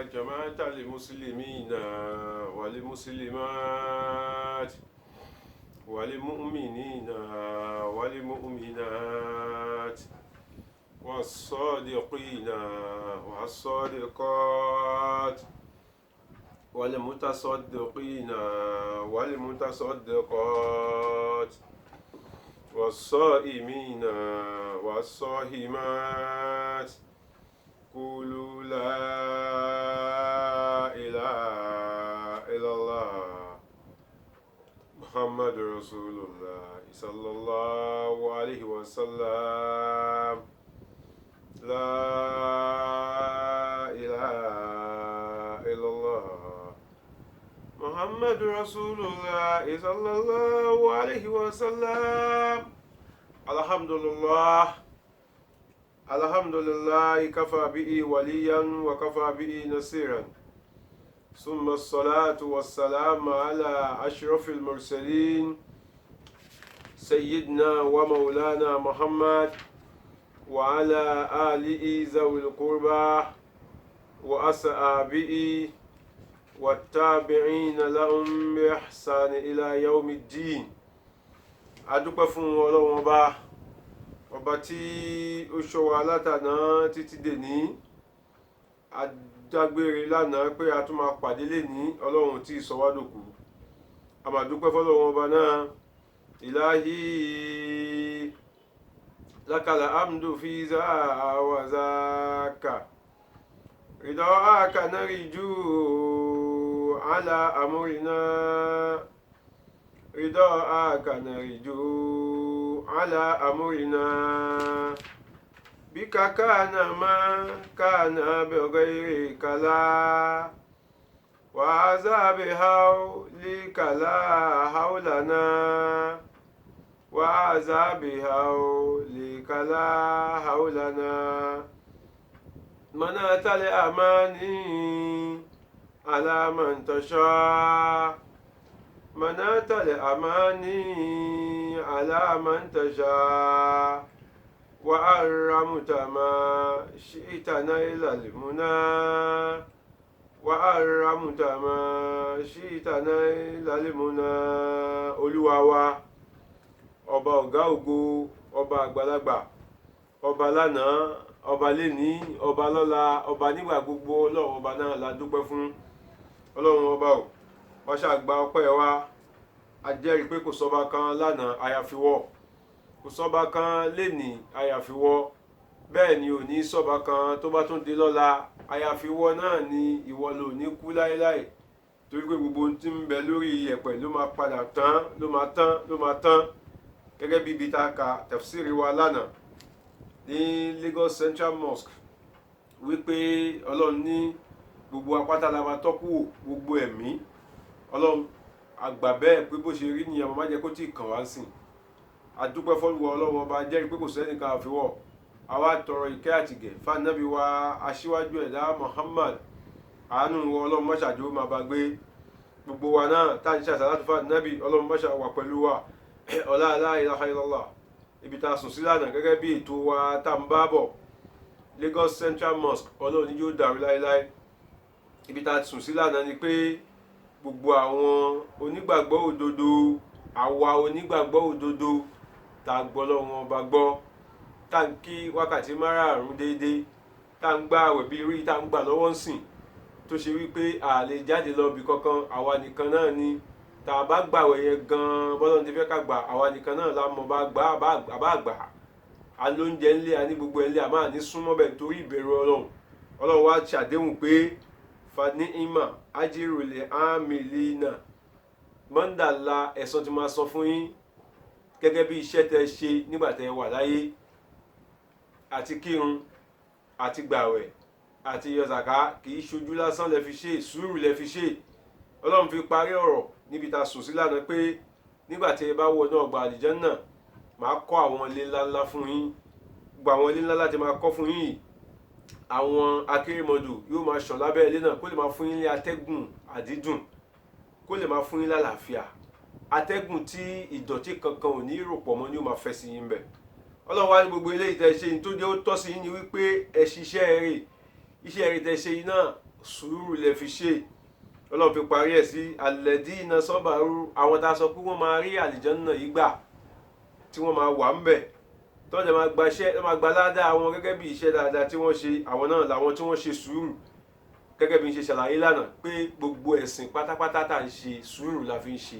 جماعة المسلمين والمسلمات والمؤمنين والمؤمنات والصادقين والصادقات والمتصدقين والمتصدقات والصائمين والصائمات قولوا لا إله إلا الله محمد رسول الله صلى الله عليه وسلم لا إله إلا الله محمد رسول الله صلى الله عليه وسلم الحمد لله الحمد لله كفى به وليا وكفى به نصيرا ثم الصلاة والسلام على أشرف المرسلين سيدنا ومولانا محمد وعلى آله ذوي القربى وأصحابه والتابعين لهم بإحسان إلى يوم الدين adúpẹ́ fún Ọlọ́run ọba tí ó ṣọ́ wa látàná títí dèní adágbére lánàá pé a tún máa pàdé léní Ọlọ́run tí sọ wá dòkú a máa dúpẹ́ fọ́lọ́run ọba náà ìláhí lákàlà amdu fi wa zaka ridaka nariju ala amrina ridaka nariju على أمرنا بك كان ما كان بغير كلا وعذاب حولك لا حولنا وعذاب حولك لا حولنا منعت الأماني على من تشاء منعت الأماني على من تشاء وأرمت ما شئت نيل المنى وأرمت ما شئت نيل المنى Olúwa wa ọba ọ̀gá ògo ọba àgbàlagbà ọba lánàá ọba léní ọba lọ́la ọba nígbà gbogbo Ọlọ́run ọba náà la dúpẹ́ fún Ọlọ́run ọba ò wọ́n ṣàgbà ọpẹ́ wa a jẹ́rìí pé kò sọ́ba kan lánàá àyàfiwọ́ kò sọ́ba kan lénìí àyàfiwọ́ bẹ́ẹ̀ ni ò ní sọ́ba kan tó bá tún di lọ́la àyàfiwọ́ náà ni ìwọ ló ní kú láéláé torí pé gbogbo ohun tí ń bẹ lórí iyẹ̀pẹ̀ ló máa padà tán ló máa tán gẹ́gẹ́ bí ibi tá a kà tafsiri wa lánàá ní Lagos Central Mosque wípé Ọlọ́run ní gbogbo apáta la máa tọ́kù gbogbo ẹ̀mí Ọlọ́run àgbà bẹ́ẹ̀ pé bó ṣe rí nìyẹn mo má jẹ́ kó tí ì kàn wá sìn adúpẹ́ fọ́lùwọ́ Ọlọ́run ọba jẹ́rìí pé kò sẹ́nìkan àfiwọ́ àwa tọrọ ìkẹ́ àtìgẹ̀ fáànàbí wa aṣíwájú ẹ̀dá Muhammad àánú Ọlọ́run mọ́ṣáájú máa bá gbé gbogbo wa náà tá à ń ṣe àsàlátù fáànàbí Ọlọ́run mọ́ṣá wà pẹ̀lú wa ọlá la ilaha illallah ibi tá a sùn sí lánàá gẹ́gẹ́ bí ètò wa tá ń bá bọ̀ Lagos Central Mosque Ọlọ́run ní yóò dàrú láéláé ibi tá a sùn sí lánàá ni pé gbogbo àwọn onígbàgbọ́ òdodo àwa onígbàgbọ́ òdodo tá a gbọ́ lọ́wọ́ ọba gbọ́ tá ń kí wákàtí márààrún déédéé tá ń gbà àwẹ̀ bí rí tá ń gbà lọ́wọ́ ń sìn tó ṣe wípé a lè jáde lọ bí kankan àwa nìkan náà ni tá a bá gbàwẹ̀ yẹn gan-an bọ́lọ́run ti fẹ́ ká gbà àwa nìkan náà la mọ̀ bá gbà àbá àgbà a lóúnjẹ ńlẹ̀ a ní gbogbo ńlẹ̀ a máa ní súnmọ́ bẹ́ẹ̀ nítorí ìbẹ̀rù Ọlọ́run wá ṣàdéhùn pé fani ima ajirule amilina mọ́ndàlá ẹ̀san tí máa sọ fún yín gẹ́gẹ́ bí iṣẹ́ tẹ́ ṣe nígbà tẹ́ wà láyé àti kírun àti gbàwẹ̀ àti yọ zàká kì í ṣojú lásán lẹ fi ṣe sùúrù lẹ fi ṣe Ọlọ́run fi parí ọ̀rọ̀ níbi tá a sùn sí lánàá pé nígbà tí ẹ bá wọ náà gba àlìjánnà máa kọ́ àwọn ilé ńláńlá fún yín gbogbo àwọn ilé ńlá láti máa kọ́ fún yín àwọn akérèmọdò yóò máa ṣàn lábẹ́ ilé náà kó lè máa fún yín ní atẹ́gùn àdídùn kó lè máa fún yín lálàáfíà atẹ́gùn tí ìdọ̀tí kankan ò ní rò pọ̀ mọ́ ni ó máa fẹ́ sí yín bẹ̀ Ọlọ́run wá ní gbogbo eléyìí tẹ́ ṣe ní tó jẹ́ ó tọ́ sí yín ni wípé ẹ ṣiṣẹ́ rẹ̀ iṣẹ́ rẹ̀ tẹ́ ṣe yín náà sùúrù lẹ fi ṣe. Ọlọ́run fi parí ẹ̀ sí alladina sabaru, àwọn tá a sọ pé wọ́n máa rí àlìjánnà yìí gbà, tí wọ́n máa wà ń bẹ̀, tọ́jà máa gba iṣẹ́, wọ́n máa gba ládàá wọn gẹ́gẹ́ bí iṣẹ́ dáadáa tí wọ́n ṣe. Àwọn náà làwọn tí wọ́n ṣe sùúrù, gẹ́gẹ́ bí n ṣe ṣàlàyé lánàá pé gbogbo ẹ̀sìn pátápátá tá à ń ṣe sùúrù la fi ń ṣe.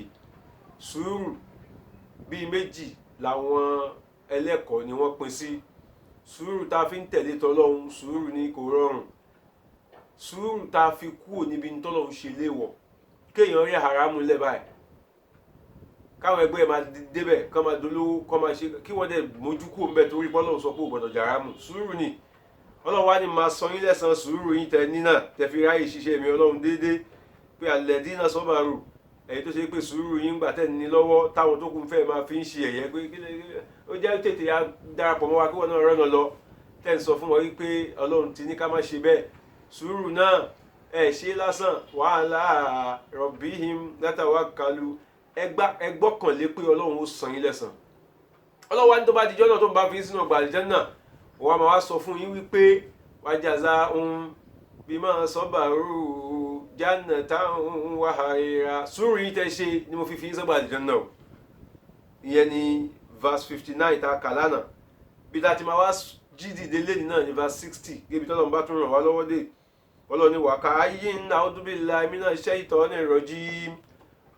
Sùúrù bíi méjì làwọn ẹlẹ́kọ̀ọ́ ni wọ́n pín sí. Sùúrù tá a fi ń tẹ̀lé tọlọ́hun, sùúrù ni kò rọrùn. Sùúrù tá a fi kúrò níbi tọ́lọ́hun ṣe léèwọ̀, kéèyàn rí haramu lẹ̀ báyìí, káwọn ẹgbẹ́ máa débẹ̀, kán máa dolówó, kán máa ṣe, kí wọ́n dẹ̀ mójú kúrò ń bẹ̀ torí bọ́lọ́hun sọ pé ò gbọ́dọ̀ jàrámù. Sùúrù ni. Ọlọ́run wá ní máa san yín lẹ́san sùúrù yín tẹ ní náà, tẹ fi ráyè ṣiṣẹ́ mi Ọlọ́run déédéé, pé alladina sabaru, ẹ̀yin tó ṣe pé sùúrù yín gbà tẹ̀ ní lọ́wọ́ táwọn tó kún fẹ́ máa fi ń ṣe ẹ̀yẹ pé ó jẹ́ tètè ya darapọ̀ mọ́ wa kí wọ́n náà rọ́nà lọ, tẹ̀ ń sọ fún wọn wípé Ọlọ́run ti ní ká má ṣe bẹ́ẹ̀. Sùúrù náà ẹ̀ ṣe lásán, wa ala rabbihim yatawakkalu, ẹ gbọ́kànlé pé Ọlọ́run ó san yín lẹ́san. Ọlọ́run wá ní tó bá dijọ́ náà tó ń bá fi sínú ọgbà àlìjánnà, wọ́n máa wá sọ fún yín wípé wajazahum bima sabaru jannatan wa harira. Sùúrù yín tẹ́ ṣe ni mo fi yín sọ́gbà àlìjánnà o. Ìyẹn ni verse 59 tá a kà lánàá. Bí tá ti máa wá jí dìde lẹ́ni náà ní verse 60, gébi tọ́lọ́run bá tún ràn wá lọ́wọ́ dé. Ọlọ́run ní wa ka'ayyin a'udhu billahi minash shaitonir rajim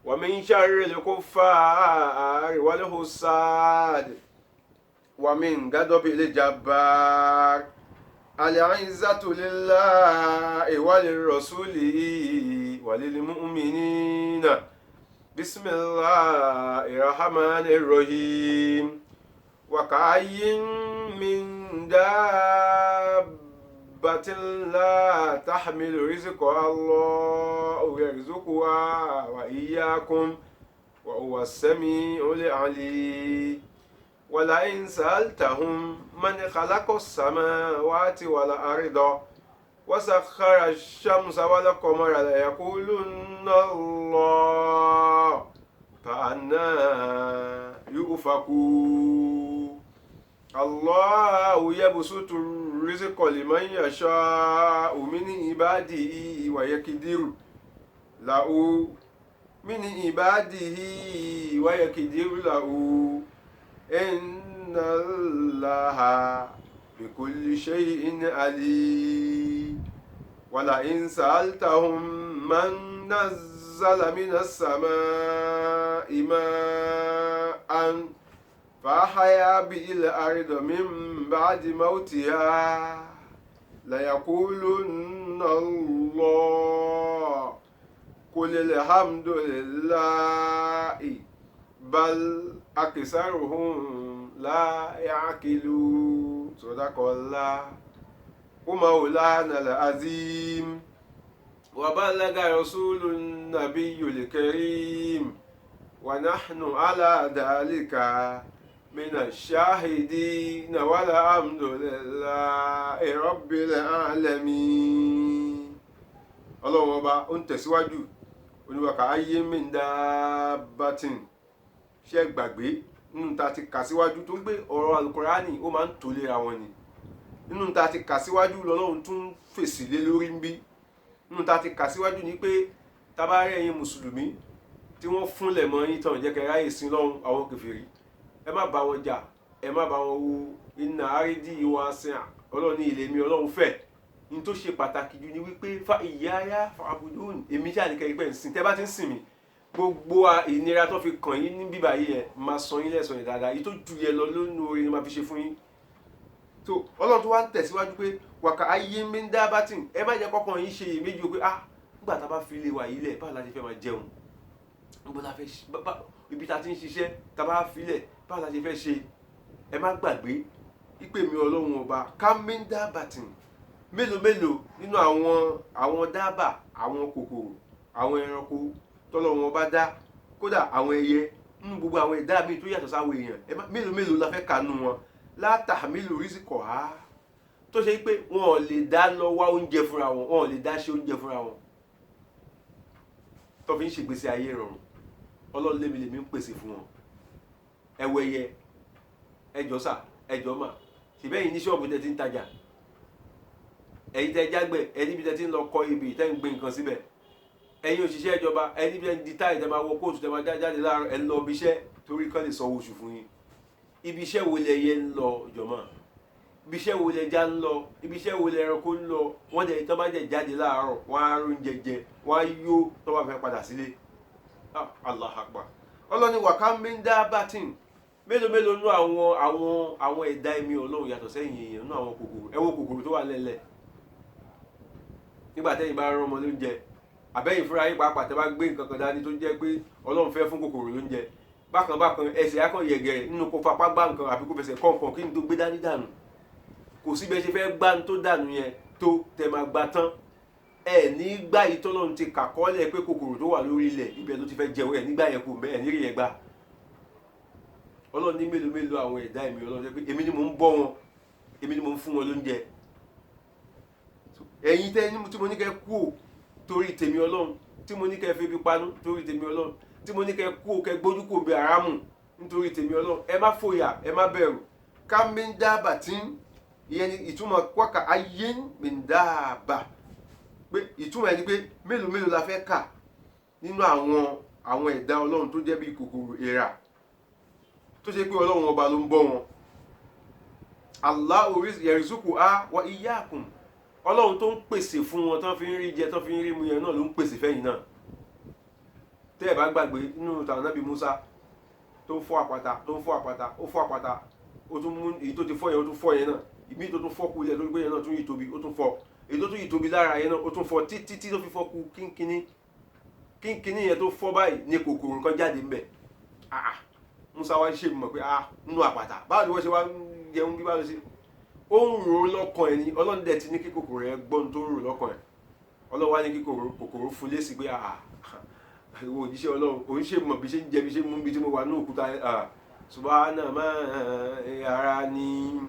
wa min sharril kuffari wal husad wa min ghadabil jabbar al-'izzatu lillahi wa lirrasuli wa lilmu'minina bismillahir rahmanir rahim wa ka'ayyin min dabbatin la tahmilu rizqaha Allahu yarzuquha wa iyyakum wa huwa as-sami'ul 'alim. ولئن سألتهم من خلق السماوات والأرض وسخر الشمس والقمر ليقولن الله فأنى يؤفكون. الله يبسط الرزق لمن يشاء من عباده ويقدر له من عباده ويقدر له إن الله بكل شيء عليم. ولئن سألتهم من نزل من السماء ماء فأحيا به الأرض من بعد موتها ليقولن الله قل الحمد لله بل أكثرهم لا يعقلون. صدق الله ومولانا العظيم وبلغ رسول النبي الكريم ونحن على ذلك من الشاهدين والحمد لله رب العالمين. Ọlọ́run ọba ó ń tẹ̀síwájú, oníwàkà ayé min dabbatin. Ṣé gbàgbé nínú ta ti kà síwájú tó ń gbé ọ̀rọ̀ alukurani ó máa ń tò léra wọn ni. Nínú ta ti kà síwájú lọ́lọ́run tún fèsì lé lórí ń bí. Nínú ta ti kà síwájú ni pé tabarẹ́ ẹ̀yin mùsùlùmí tí wọ́n fúnlẹ̀ mọ́ yín tán jẹ́ kẹ́ ráyè sin lọ́hùn àwọn kèfèrí, ẹ má bá wọn jà, ẹ má bá wọn wo iná àrídì wasi'a. Ọlọ́run ní ilé mi Ọlọ́run fẹ́. Ní tó ṣe pàtàkì jù ni wípé fa iyaya fa'budun, èmi ṣáà ní kẹ́kẹ́ ń sìn, tẹ́ bá ti ń sìn mí, gbogbo ìnira tó fi kàn yín ní bíbá yìí yẹn máa san yín lẹ́san yìí dáadáa, yìí tó ju yẹn lọ lónìí orin ni máa fi ṣe fún yín. tó Ọlọ́run tó wá ń tẹ̀síwájú pé wàkà ayé min dabbatin, ẹ má jẹ́ kọ́kàn yín ṣe iyèméjì o pé nígbà tá a bá fi lé wa yìí lẹ̀ báwo la ti fẹ́ máa jẹun, níbo la fẹ́ ibi tá a ti ń ṣiṣẹ́ tá a bá fi lẹ̀ báwo la ti fẹ́ ṣe. Ẹ má gbàgbé ìpè mi Ọlọ́run ọba kam min dabbatin, mélòó mélòó nínú àwọn dábà, àwọn kòkòrò, àwọn ẹranko tọ́lọ́run ọba dá, kódà àwọn ẹyẹ, nínú gbogbo àwọn ẹ̀dá míì tó yàtọ̀ sáwọn èèyàn, mélòó mélòó la fẹ́ kànú wọn la tahmilu rizqaha, tó ṣe pé wọn ò lè dá lọ wá oúnjẹ fúnra wọn, wọn ò lè dá ṣe oúnjẹ fúnra wọn, tó fi ń ṣègbésí ayé rọrùn. Ọlọ́run lèmi ń pèsè fún wọn. Ẹwẹyẹ, ẹjọ́ sà, ẹjọ́ mà, ṣèbẹ́yìn ní ṣọ́ọ̀bù tẹ́ ti ń tajà, ẹ̀yin tẹ́ jágbẹ̀ ẹ níbi tẹ́ ti ń lọ kọ́ ibi tẹ́ ń gbé nǹkan síbẹ̀, ẹ̀yin òṣìṣẹ́ ìjọba ẹ níbi tẹ́ ń di táì tẹ́ máa wọ kóòtù tẹ́ máa jáde láàárọ̀ ẹ lọ ibi iṣẹ́ torí kán lè sanwó oṣù fún yín. Ibi iṣẹ́ wo lẹ yẹ ń lọ jọ̀mọ́? Ibi iṣẹ́ wo lẹ já ń lọ? Ibi iṣẹ́ wo lẹ ẹranko ń lọ? Wọ́n dẹ̀ tọ́ bá jẹ́ jáde láàárọ̀ wọ́n á rún jẹjẹ wọ́n á yó tọ́ bá fẹ́ padà sílé. Allah akbar. Ọlọ́ni wàká mi ń dá bátìn mélòó mélòó nú àwọn ẹ̀dá ẹ̀mí Ọlọ́run yàtọ̀ sẹ́yìn èèyàn nú àwọn kòkòrò ẹ wo kòkòrò tó wà lẹ́lẹ̀. Nígbà tẹ́yìn bá rán ọmọ lóúnjẹ àbẹ́yìn fúnra yín pàápàá tẹ́ bá gbé nǹkan kan dání tó jẹ́ pé Ọlọ́run fẹ́ fún kòkòrò lóúnjẹ bákan bákan ẹsẹ̀ akọ̀ yẹ̀gẹ̀rẹ̀ nínú kó fapá gbá nǹkan àbí kó fẹsẹ̀ kọ̀ọ̀kan kí n tó gbé dání dànù. Kò sí bẹ́ẹ̀ ṣe fẹ́ gbá tó dànù yẹn tó tẹ́ máa gbá tán ẹ ní gbá yìí tọ́lọ́run ti kàkọ́lẹ̀ pé kòkòrò tó wà lórí ilẹ̀ ibẹ̀ tó ti fẹ́ jẹun ẹ nígbà yẹn kò bẹ́ẹ̀ ní rí yẹn gbá. Ọlọ́run ní mélòó mélòó àwọn ẹ̀dá ẹ̀mí Ọlọ́run pé èmi ni mò ń bọ́ wọn èmi ni mò ń fún wọn lóúnjẹ. Ẹ̀yin tẹ́ tí mo ní kẹ́ kú ò torí tèmi Ọlọ́run tí mo ní kẹ́ fi ibi panú torí tèmi Ọlọ́run tí mo ní kẹ́ kú ò kẹ́ gbójú kò bí àrámù nítorí tèmi Ọlọ́run ẹ má fòyà ẹ má bẹ̀rù. ká mi ń dábà tí ìyẹn ni ìtumọ̀ wákà ayé mi ń dábà pé ìtumọ̀ ẹni pé mélòó mélòó la fẹ́ kà nínú àwọn ẹ̀dá Ọlọ́run tó jẹ́ bí kòkòrò èèrà tó ṣe pé Ọlọ́run ọba ló ń bọ́ wọn. Allahu yarzuqu wa iyyakum. Ọlọ́run tó ń pèsè fún wọn tán fi ń rí jẹ tán fi ń rí mu yẹn náà ló ń pèsè fẹ́yìn náà. Tẹ́ ẹ bá gbàgbé nínú tàwọn Nábì Musa tó ń fọ́ àpáta ó fọ́ àpáta ó tún mú èyí tó ti fọ́ yẹn ó tún fọ́ yẹn náà ìmí tó tún fọ́ kú ilẹ̀ tó gbé yẹn náà tún yìí tóbi ó tún fọ́ èyí tó tún yìí tóbi lára yẹn náà ó tún fọ́ títí tó fi fọ́ kú kínkínní yẹn tó fọ́ báyìí ní kòkòrò kan jáde ńbẹ̀. Musa wá ṣe mọ̀ pé nínú àpáta báwo ni wọ́n ṣe wá jẹun bí báwo ṣe ó ń rò ó lọ́kàn ẹ̀ ní Ọlọ́run dẹ̀ ti ní kí kòkòrò yẹn gbọ́n tó ń rò lọ́kàn ẹ̀ Ọlọ́run wá ní kí kòkòrò fún lésì pé ìwọ òjíṣẹ́ Ọlọ́run òun ṣe mọ̀ bí ṣe ń jẹ bí ṣe ń mú bí tí mo wà ní òkúta subhana ma yarani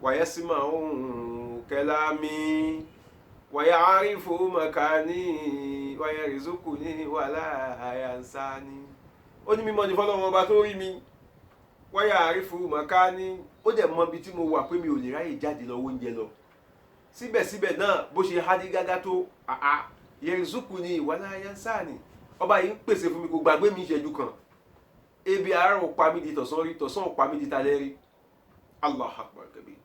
wa yasma'u kalami wa ya'rifu makani wa yarzuquni wa la yansani. Ó ní mímọ́ ní fọ́lọ́run ọba tó rí mi wa ya'rifu makani ó dẹ̀ mọ ibi tí mo wà pé mi ò lè ráyè jáde lọ oúnjẹ lọ síbẹ̀síbẹ̀ náà bó ṣe hádí gágá tó yarzuquni wa la yansani ọba yìí ń pèsè fún mi kò gbàgbé mi ìṣẹ́jú kan ebi àárọ̀ ò pa mí di tọ̀sán rí tọ̀sán ò pa mí di talẹ́ rí. Allahu akbar kabir.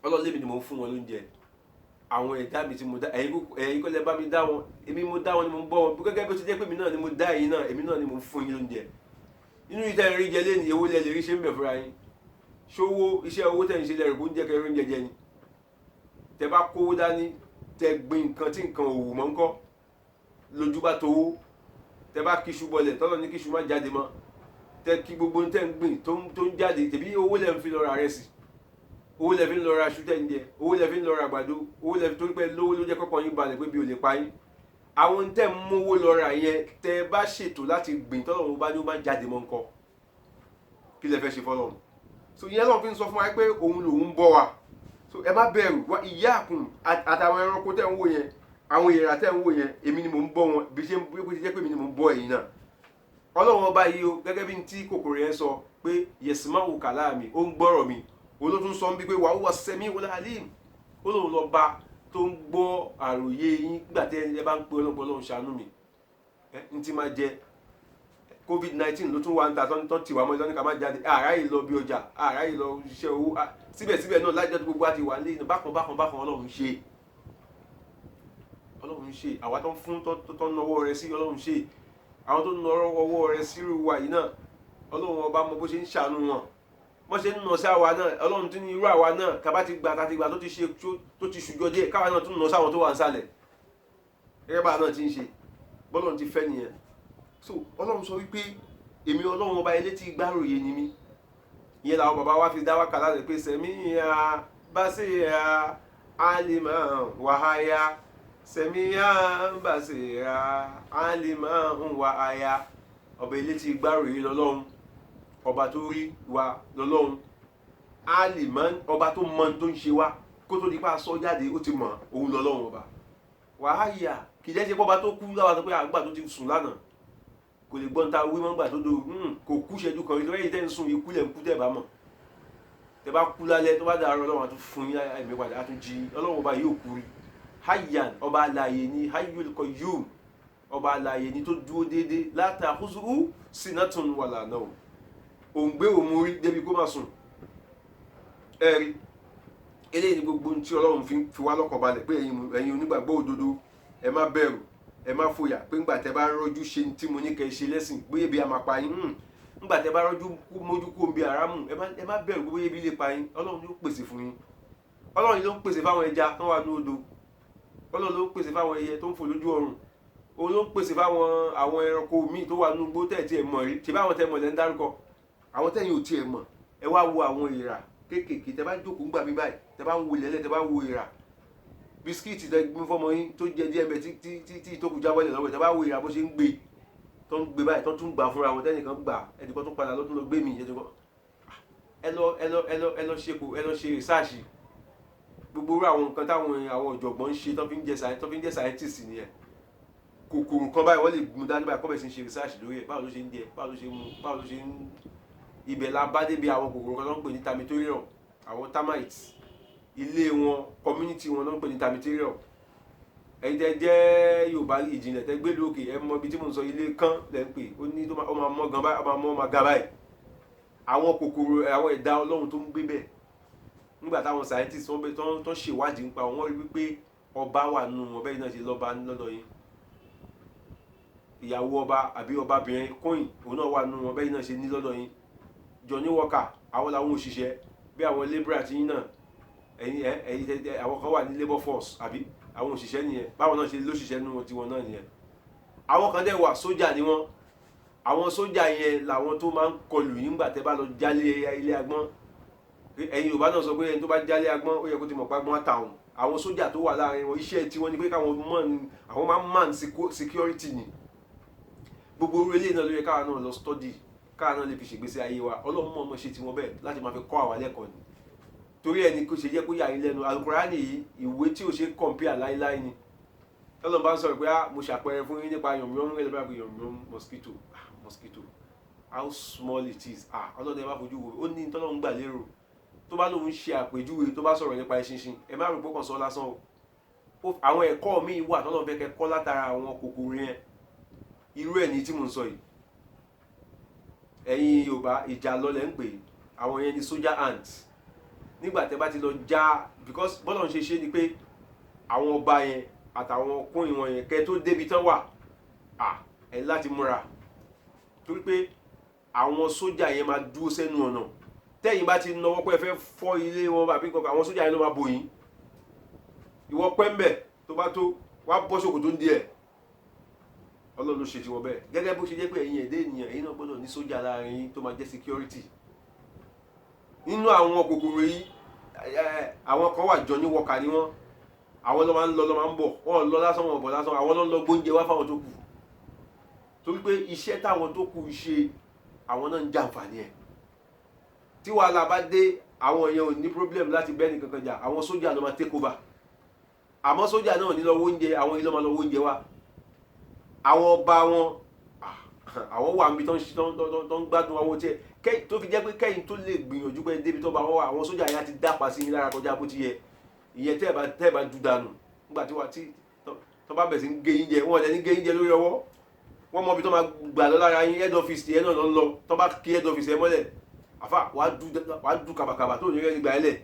Ọlọ́run lèmi ni mo ń fún wọn lóúnjẹ àwọn ẹ̀dá mi tí mo dá ẹ̀yin kọ́ lẹ bá mi dá wọn èmi mo dá wọn ni mo ń bọ́ wọn gẹ́gẹ́ bí ó ti jẹ́ pé èmi náà ni mo dá ẹ̀yin náà èmi náà ni mo ń fún yín lóúnjẹ. Inú ìtẹ́ rí jẹ lẹ́nu èwo lẹ lè rí ṣe ń bẹ̀ fúnra yín ṣówó iṣẹ́ owó tẹ̀ ń ṣe lẹ́rù kó ń jẹ́ kẹrin oúnjẹ jẹ ni. Tẹ bá kówó dání tẹ gbin nǹkan tí nǹkan òwò mọ́ ń kọ́ lójú bá towó tẹ bá kíṣu bọlẹ̀ tọ́lọ́ ní kíṣu má jáde mọ́ tẹ kí gbogbo tẹ ń gbìn tó ń jáde tẹ̀bí owó lẹ́ ń fi lọ ra rẹsì owó lẹ́ fi ń lọ ra aṣú tẹ̀ ń jẹ owó lẹ́ fi ń lọ ra àgbàdo owó lẹ́ fi torí pé lówó ló jẹ́ kọ́kọ́ yín balẹ̀ pé bí o lè pa yín. Àwọn tẹ̀ ń mówó lọ ra yẹn tẹ bá ṣètò láti gbìn tọ́lọ́ bá ní ó má jáde mọ́ ńkọ́ kí lẹ fẹ́ ṣe fọ́lọ́run. So ìyẹn lọ́n fi ń sọ fún wa pé òun lòun bọ́ wa so ẹ má bẹ̀rù wa iyyakum àtàwọn ẹranko tẹ̀ ń wò yẹn àwọn èèrà tẹ́ ń wò yẹn èmi ni mò ń bọ́ wọn bí ṣe bó ti jẹ́ pé èmi ni mò ń bọ́ ẹ̀yin náà. Ọlọ́run ọba yìí o gẹ́gẹ́ bí tí kòkòrò yẹn sọ pé yasma'u kalami ó ń gbọ́rọ̀ mi olótún sọ ń bí pé wa huwa as-sami'ul alim ó lóun lọ bá tó ń gbọ́ àròyé yín nígbà tí ẹ bá ń pe Ọlọ́run ṣàánú mi n ti máa jẹ COVID-19 ló tún wá ń ta tó ti wà mọ́ ìlọ́ní ká má jáde àráyè lọ bí ọjà àráyè lọ iṣẹ́ owó síbẹ̀síbẹ̀ náà lájọ́ tó gbogbo àti wà ní bákan Ọlọ́run ṣe àwa tó ń fún tó ń nọwọ́ rẹ sí Ọlọ́run ṣe àwọn tó ń nọ ọwọ́ rẹ sírú wa yìí náà Ọlọ́run ọba mọ bó ṣe ń ṣàánú wọn wọ́n ṣe ń nọ sí àwa náà Ọlọ́run tún ní irú àwa náà kábà ti gbà tó ti ṣùjọ díẹ̀ káwa náà tún nọ sáwọn tó wà ń sálẹ̀ gẹ́gẹ́ bá náà ti ń ṣe bọ́lọ́run ti fẹ́ nìyẹn. So Ọlọ́run sọ wípé èmi Ọlọ́run ọba elétí gbáròyé ni mí ìyẹn làwọn bàbá wa fi dá wákàlá rẹ̀ pé sami'a basira alima wahaya sami'a basira alima wahaya ọba elétí gbáròyé lọ́lọ́run ọba tó rí wa lọ́lọ́run alima ọba tó mọ tó ń ṣe wá kó tó di pa sọ jáde ó ti mọ̀ òun lọ́lọ́run ọba wahaya kì í jẹ́ ṣe pé ọba tó kú láwa sọ pé àgbà tó ti sùn lánàá kò lè gbọ́n ta wí mọ́ gbà tó do kò kú ṣẹ́jú kan ìtọ́rẹ́ yìí tẹ́ ń sun ikú lẹ̀ ń kú tẹ̀ bá mọ̀ tẹ́ bá kú lálẹ́ tó bá dàárọ̀ Ọlọ́run á tún fún yín ẹ̀mí padà á tún jí Ọlọ́run ọba yóò kú rí hayyan ọba alààyè ni hayyul qayyum ọba alààyè ni tó dúró déédéé la ta'khuzuhu sinatun wala nawm òǹgbẹ òmùrí débi kó má sùn ẹ̀rí eléyìí ni gbogbo tí Ọlọ́run fi wá lọ́kàn balẹ̀ pé ẹ̀yin onígbàgbọ́ òdodo ẹ má bẹ̀rù ẹ má fòyà pé ńgbà tẹ́ bá rọ́jú ṣe tí mo ní kẹ́ ṣe lẹ́sìn bóyá bí a máa pa yín ńgbà tẹ́ bá rọ́jú mójú kó ń bi àrámù ẹ má bẹ̀rù bóyá bí lè pa yín Ọlọ́run ló pèsè fún yín Ọlọ́run ló ń pèsè fáwọn ẹja tó wà ní odò Ọlọ́run ló ń pèsè fáwọn ẹyẹ tó ń fò lójú ọ̀run òun ló ń pèsè fáwọn àwọn ẹranko míì tó wà ní igbó tẹ̀ tí ẹ mọ̀ rí ṣe báwọn tẹ mọ̀ lẹ́ ń dárúkọ àwọn tẹ̀yìn ò tiẹ̀ mọ̀ ẹ wá wo àwọn èèrà kéékèèké tẹ bá jókòó ńgbà mi báyìí tẹ bá ń wo ilẹ̀ tẹ bá wo èèrà bisikíìtì tẹ gbé fọmọ yín tó jẹ díẹ̀ bẹ tí tó kù jábọ́lẹ̀ lọ́wọ́ tẹ bá wo èèrà bó ṣe ń gbé tó ń gbé báyìí tó tún gbà fúnra wọn tẹ́nìkan gbà ẹnìkan tó padà lọ́tún lọ gbé mi ẹ lọ ṣe rìsáàṣì gbogbo irú àwọn nǹkan táwọn ọ̀jọ̀gbọ́n ń ṣe tó fi ń jẹ́ scientist nìyẹn kòkòrò kan báyìí wọ́n lè mú dání báyìí kọ́ bẹ̀ sí ń ṣe rìsáàṣì lórí ẹ̀ báwo ló ṣe ń jẹ báwo ló ṣe ń mu báwo ló ṣe ń ibẹ̀ la bá débi àwọn kòkòrò kan tó ń pè ní termitorium àwọn termites ilé wọn community wọn ló ń pè ní termitorium ẹ̀yin tẹ́ jẹ́ Yorùbá ìjìnlẹ̀ tẹ́ gbé lókè ẹ mọ ibi tí mo ń sọ ilé kan lẹ́ ń pè ó ní tó máa mọ́ gan báyìí ó máa ga báyìí àwọn kòkòrò àwọn ẹ̀dá Ọlọ́run tó ń gbé bẹ́ẹ̀ nígbà táwọn scientists wọn tó ṣèwádìí nípa wọn rí wípé ọba wà nù wọn bẹ́ẹ̀ náà ṣe lọ́ba lọ́dọ̀ yín ìyàwó ọba àbí ọbabìnrin kóyìn òun náà wà nù wọn bẹ́ẹ̀ náà ṣe ní lọ́dọ̀ yín Johnny Walker àwọn làwọn òṣìṣẹ́ bí àwọn labour àti yín náà ẹ̀yin àwọn kan wà ní labour force àbí àwọn òṣìṣẹ́ nìyẹn báwọn náà ṣe lóṣìṣẹ́ nínú tiwọn náà nìyẹn àwọn kan dẹ̀ wà sójà ni wọ́n àwọn sójà yẹn làwọn tó máa ń kọlù yín gbà tẹ́ bá lọ jálé ilé agbọ́n ẹ̀yin Yorùbá náà sọ pé ẹni tó bá jálé agbọ́n ó yẹ kó ti mọ̀ pé agbọ́n àtàwọn àwọn sójà tó wà láàrin wọn iṣẹ́ tiwọn ni pé káwọn máa ń man security ni gbogbo orí eléyìí náà ló yẹ káwa náà lọ study káà náà lè fi ṣègbésí ayé wa Ọlọ́run mọ̀ ọmọ ṣe tiwọn bẹ́ẹ̀ láti máa fi kọ́ àwa lẹ́kọ̀ọ́ ni torí ẹni kò ṣe jẹ́ kó yà yín lẹ́nu Al-Qur'ani yìí ìwé tí ò ṣe compare láíláí ni Ọlọ́run bá ń sọ̀rọ̀ pé mo ṣàpẹẹrẹ fún yín nípa yọ̀mùyọ́mù rẹ̀ lọ́pàá yọ̀mùyọ́mù mosquito how small it is Ọlọ́run ẹ má fojú wo ó ní tọ́lọ́run gbà lérò tó bá lóun ṣe àpèjúwe tó bá sọ̀rọ̀ nípa eṣinṣin ẹ má rò pé kàn sọ lásán o àwọn ẹ̀kọ́ míì wà tọ́lọ́run fẹ́ kẹ́ kọ́ látara àwọn kòkòrò yẹn irú ẹ̀ ní tí mò ń sọ yìí ẹ̀yin Yorùbá ìjà lọlẹ̀ ń pè àwọn yẹn ní soldier ants nígbà tẹ́ bá ti lọ já because bọ́lá ń ṣe ni pé àwọn ọba yẹn àtàwọn kóyìn wọn yẹn kẹ́ tó débi tán wà ẹ̀ láti múra torí pé àwọn sójà yẹn máa dúró sẹ́nu ọ̀nà tẹ́yìn bá ti náwó pé ẹ fẹ́ fọ́ ilé wọn àbí kankan àwọn sójà yẹn ló máa bò yín ìwọ pẹ́ńbẹ̀ tó bá tó wá bọ́ ṣòkòtò ń di ẹ̀ Ọlọ́run ló ṣe tiwọn bẹ́ẹ̀ gẹ́gẹ́ bó ṣe jẹ́ pé ẹ̀yin ẹ̀dẹ́ ènìyàn ẹ̀yin náà gbọ́dọ̀ ní sójà láàrin yín tó máa jẹ́ security nínú àwọn kòkòrò yìí àwọn kan wà Johnny Walker ni wọ́n àwọn ló máa ń lọ ló máa ń bọ̀ wọ́n lọ lásán wọn bọ̀ lásán àwọn ló ń lọ gbóúnjẹ wá fáwọn tó kù torí pé iṣẹ́ táwọn tó kù ṣe àwọn náà ń jàǹfààní ẹ̀ tí wàhálà bá dé àwọn èèyàn ò ní problem láti bẹ́ẹ̀ nìkan kan jà àwọn sójà ló máa take over àmọ́ sójà náà ní lọ wó oúnjẹ àwọn ilé máa lọ wó oúnjẹ wá àwọn ọba wọn àwọn wà níbi tó ń gbádùn àwọn tiẹ̀ tó fi jẹ́ pé kẹ́yìn tó lè gbìyànjú pé débi tó bá wọ́n wà àwọn sójà yẹn á ti dápa sí yín lára kọjá bó ti yẹ ìyẹn tẹ́ ẹ̀ bá dùn dànù nígbà tí tó bá bẹ̀rẹ̀ sí ń gé yín jẹ wọ́n ẹ̀ ní gé yín jẹ lórí ọwọ́ wọ́n mọ ibi tó máa gbà lọ lára yín head office tiẹ̀ náà ló ń lọ tó bá kí head office ẹ mọ́lẹ̀ àfà wàá dù kàbàkàbà tó ní rẹ́ nígbà ẹlẹ̀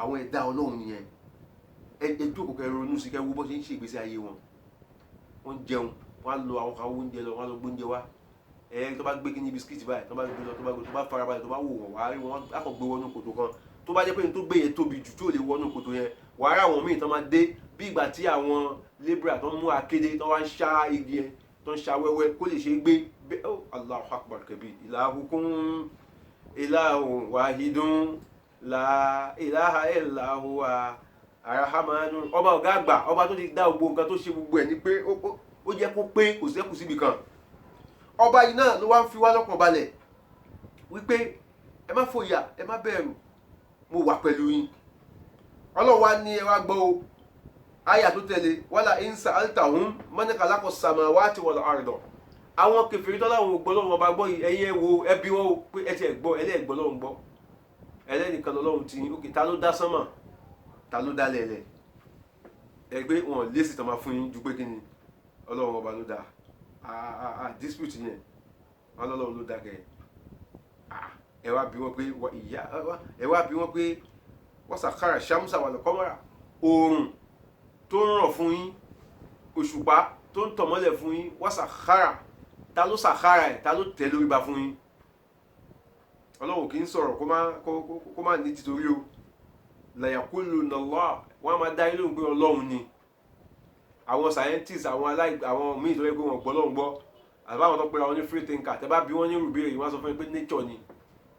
àwọn ẹ̀dá Ọlọ́run nìyẹn ẹ jókòó kẹ́ ronú sí kẹ́ wo bó ṣe ń ṣe ìgbésí ayé wọn wọ́n jẹun wọ́n á lo àwọn kan oúnjẹ lọ wọ́n á lọ gbóúnjẹ wá tó bá gbé kíní bisikíìtì báyìí tó bá gbé lọ tó bá farabalẹ̀ tó bá wò wọ́n wàá rí wọn á kàn gbé wọnú kòtò kan tó bá jẹ́ pé ní tó gbé yẹn tóbi jù tó lè wọnú kòtò yẹn wàá rí àwọn míì tó máa dé bí ìgbà tí àwọn labourer tó ń mú akéde tó wá ń ṣá igi yẹn tó ń ṣá wẹ́wẹ́ kó lè ṣe é gbé Allahu Akbar kabir ilahukum ilahun wahidun la ilaha illa huwa arahamanu ọba ọ̀gá àgbà ọba tó ti dá gbogbo nǹkan tó ṣe gbogbo ẹ̀ ni pé ó jẹ́ kó pé kò sẹ́kù síbi kan ọba yìí náà ló wá ń fi wá lọ́kàn balẹ̀ wípé ẹ má fòyà ẹ má bẹ̀rù mo wà pẹ̀lú yín Ọlọ́run wá ní ẹ wá gbọ́ o àyà tó tẹ̀lé wala in sa'altahum man khalaqa samawati wal arda àwọn kèfèrí tó láwọn ògbọ́ lọ́wọ́ ọba gbọ́ yìí ẹ̀yin ẹ wo ẹbí wọn o pé ẹ ti ẹ̀ gbọ́ ẹlẹ́ẹ̀gbọ́ lọ́wọ́ gbọ́ ẹlẹ́nìkan lọ́lọ́run ti yín òkè ta ló dá sánmà ta ló dá lẹ̀lẹ̀ ẹgbẹ́ wọn lésì tán máa fún yín ju pé kí ni ọlọ́run ọba ló dá dispute yẹn wọn lọ́lọ́run ló dá kẹ́ ẹ wá bí wọn pé ẹ wá bí wọn pé wọ́n sàkárà ṣàmùsà wà lọ́kọ́mọ́ra oòrùn tó ń ràn fún yín òṣùpá tó ń tọ̀mọ́lẹ̀ fún yín wọ́n sàkárà ta ló sàkárà ẹ̀ ta ló tẹ̀ lórí ba fún yín ọlọ́run kì í sọ̀rọ̀ kó má ní títorí o làyàkúlù nàlá wọn a máa dá ilé òun pé ọlọ́run ni àwọn scientists àwọn míì tó yẹ pé wọn gbọ́ lọ́run gbọ́ àbáwọn tó pera wọn ní free thinker tẹ́ bá bí wọ́n ní rúbèrè wọ́n á sọ fún mi pé nature ni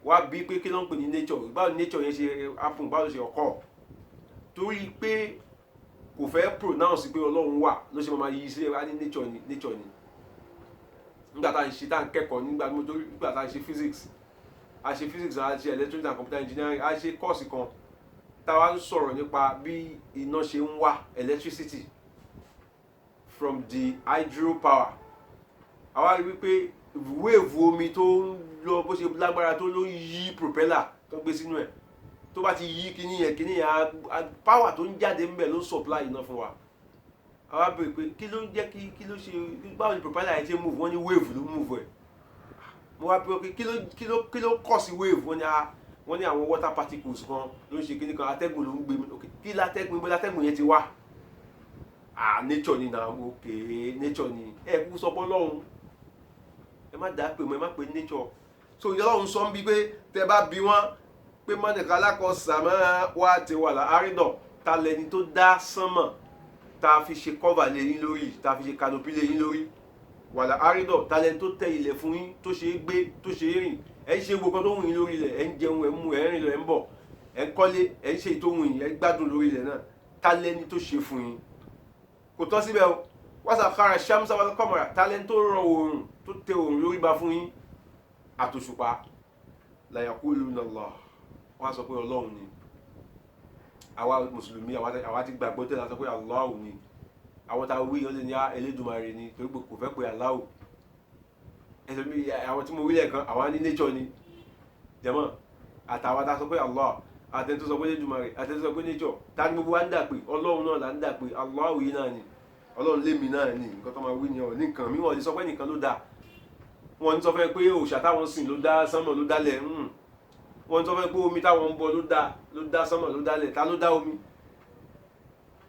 wọ́n á bí pé kí ló ń pè ní nature báwo ni nature yẹn ṣe happen báwo ló ṣe occur torí pé kò fẹ́ pronounce pé ọlọ́run wà ló ṣe máa yí sí ẹ ní nature ni nígbà tá à ń ṣe tá à ń kẹ́kọ̀ọ́ nígbà tá à ń ṣe physics a ṣe physics a ṣe electronics and computer engineering a ṣe course kan táwa ń sọ̀rọ̀ nípa bí iná ṣe ń wá electricity from the hydro power àwa rí wípé wave omi tó ń lọ bó ṣe lágbára tó ló ń yí propeller tó gbé sínú ẹ̀ tó bá ti yí kíní yẹn power tó ń jáde ńbẹ̀ ló ń supply iná fún wa àwa bèèrè pé kí ló ń jẹ́ kí ló ṣe báwo ni propeller yẹn ṣe move wọ́n ní wave ló move ẹ̀ mo wá bí ok kí ló cause wave wọ́n ní àwọn water particles kan ló ń ṣe kíní kan atẹ́gùn ló ń gbé ok kí látẹ́gùn yẹn ti wá nature ni na ok nature ni ẹ kú sọ pé Ọlọ́run ẹ má dá pé mo ẹ má pè nature so Ọlọ́run sọ ń bí pé tẹ bá bí wọn pé mọ́nìkan alákọ̀ sàmọ́ wá ti wà láàrídọ̀ ta lẹni tó dá sánmọ̀ ta fi ṣe cover lé yín lórí ta fi ṣe canopy lé yín lórí wàlà àrídọ̀ talẹ̀ tó tẹ ilẹ̀ fún yín tó ṣe é gbé tó ṣe é rìn ẹ̀ ń ṣe gbogbo tó wù yín lórí ilẹ̀ ẹ̀ ń jẹun ẹ̀ ń mu ẹ̀ ń rìn lọ ẹ̀ ń bọ̀ ẹ̀ ń kọ́lé ẹ̀ ń ṣe tó wù yín ẹ̀ ń gbádùn lórí ilẹ̀ náà talẹ̀ ni tó ṣe fún yín kò tọ́ síbẹ̀ o wàsàkárà ṣàmùsà wal qamara talẹ̀ tó rọ oòrùn tó tẹ oòrùn lórí ba fún yín àtòṣùpá la yaquluna Allah wọ́n á sọ pé Ọlọ́run ni àwa mùsùlùmí àwa ti gbàgbọ́ tẹ́lẹ̀ sọ pé Allah ni àwọn tá a wí ọ lè ní Elédùmarè ni torí pé kò fẹ́ pé Allah ẹlòmí àwọn tí mo wí lẹ́ẹ̀kan àwọn ní nature ni jẹ́mọ́ àtàwọn tá a sọ pé Allah àtẹ̀tún sọ pé Elédùmarè àtẹ̀tún sọ pé nature tá ní gbogbo wa ń dà pé Ọlọ́run náà là ń dà pé Allah yìí náà ni Ọlọ́run lémi náà ni nǹkan tó máa wí ni ọ̀ ní nǹkan mi wọ́n ti sọ pé nìkan ló dá wọ́n ní sọ fẹ́ pé òòṣà táwọn sìn ló dá sánmọ̀ ló dálẹ̀ wọ́n ní sọ fẹ́ pé omi táwọn ń bọ ló dá sánmọ̀ ló dálẹ̀ ta ló dá omi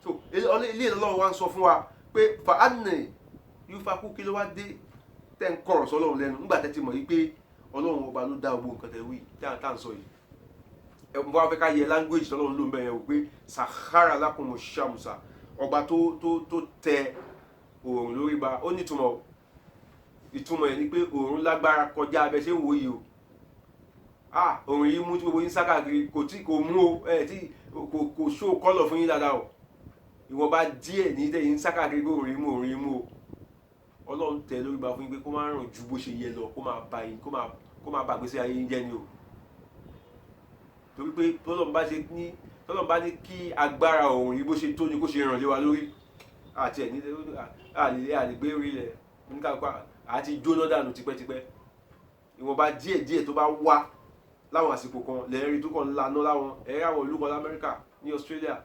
so ilé Ọlọ́run wa ń sọ fún wa pé fàánì yúfakú kí ló wá dé tẹ́ ń kọ̀rọ̀ sọ́lọ́run lẹ́nu nígbà tẹ́ ti mọ̀ yí pé Ọlọ́run ọba ló dá gbogbo nǹkan tẹ́ wí tá à ń sọ yìí ẹ̀ ń bọ́ afẹ́ ká yẹ language tọ́lọ́run ló ń bẹ̀yẹn o pé sàkárà lákùnmọ̀ ṣàmùsà ọba tó tẹ oòrùn lórí ba ó ní ìtumọ̀ yẹn ni pé oòrùn lágbára kọjá abẹ ṣé ń wò yìí o oòrùn yìí mú tí gbogbo yín sá káàkiri kò mú o kò ṣó kọ́lọ̀ fún yín dáadáa o ìwọ̀nba díẹ̀ ní tẹ̀yìn sákàkiri pé òun rí mú o Ọlọ́run tẹ̀ lórí ba fún yín pé kó má ràn ju bó ṣe yẹ lọ kó má bà gbèsè ayé yín jẹ́ ni o torí pé tọ́lọ́run bá ní kí agbára òun rí bó ṣe tó ni kó ṣe ràn lé wa lórí àti ẹ̀ ní àlègbé orí ilẹ̀ oníkàkọ́ àti jóná dànù tipẹ́tipẹ́ ìwọ̀nba díẹ̀ tó bá wá láwọn àsìkò kan lẹ́ẹ̀rí tó kàn lánà láwọn ẹ̀rí àwọn olùkọ́ lamẹ́ríkà ní Australia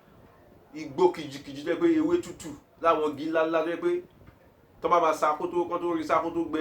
igbó kìjìkìjì tó yẹ pé ewé tútù láwọn igi ńláńlá tó yẹ pé tó bá máa sa kó tó rí sá kó tó gbẹ